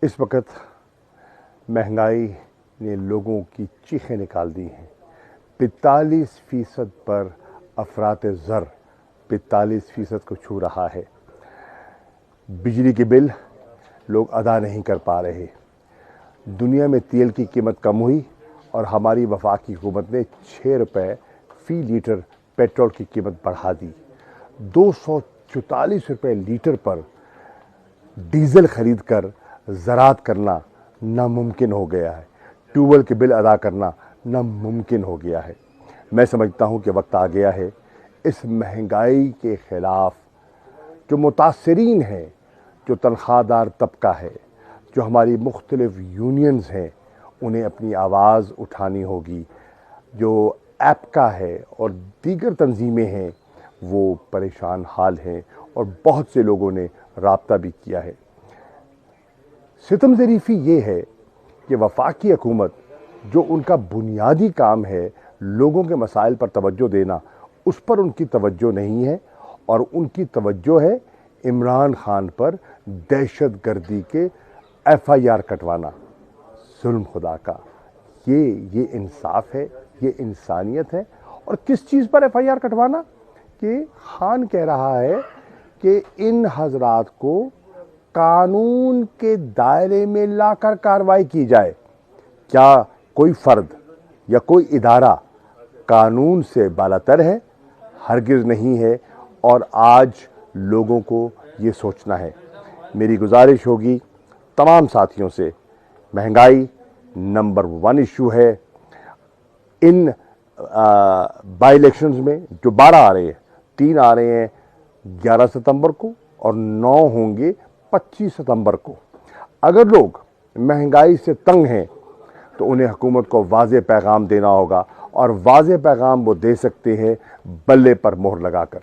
اس वक्त महंगाई ने लोगों की चीखें निकाल दी हैं। 45% पर अफरात ज़र 45% को छू रहा है। बिजली के बिल लोग अदा नहीं कर पा रहे। दुनिया में तेल की कीमत कम हुई और हमारी वफाकी हुकूमत ने 6 रुपये फ़ी लीटर पेट्रोल की कीमत बढ़ा दी। 244 रुपये लीटर पर डीज़ल खरीद कर ज़राअत करना नामुमकिन हो गया है। ट्यूबवेल के बिल अदा करना नामुमकिन हो गया है। मैं समझता हूँ कि वक्त आ गया है इस महंगाई के ख़िलाफ़ जो मुतासरीन हैं, जो तनख्वाहदार तबका है, जो हमारी मुख्तलिफ यूनियंस हैं, उन्हें अपनी आवाज़ उठानी होगी। जो एपका है और दीगर तंजीमें हैं वो परेशान हाल हैं और बहुत से लोगों ने राब्ता भी किया है। सितम ज़रीफ़ी ये है कि वफाकी हुकूमत जो उनका बुनियादी काम है लोगों के मसाइल पर तवज्जो देना, उस पर उनकी तवज्जो नहीं है और उनकी तवज्जो है इमरान खान पर दहशत गर्दी के FIR कटवाना। जुल्म खुदा का, ये इंसाफ है, ये इंसानियत है। और किस चीज़ पर FIR कटवाना? कि खान कह रहा है कि इन हजरात को कानून के दायरे में लाकर कार्रवाई की जाए। क्या कोई फ़र्द या कोई इदारा कानून से बालातर है? हरगिज़ नहीं है। और आज लोगों को ये सोचना है। मेरी गुजारिश होगी तमाम साथियों से, महंगाई नंबर 1 इशू है। इन बाई इलेक्शंस में जो 12 आ रहे हैं, 3 आ रहे हैं 11 सितंबर को और 9 होंगे 25 सितंबर को। अगर लोग महंगाई से तंग हैं तो उन्हें हुकूमत को वाज़ेह पैगाम देना होगा और वाज़ेह पैगाम वो दे सकते हैं बल्ले पर मोहर लगाकर।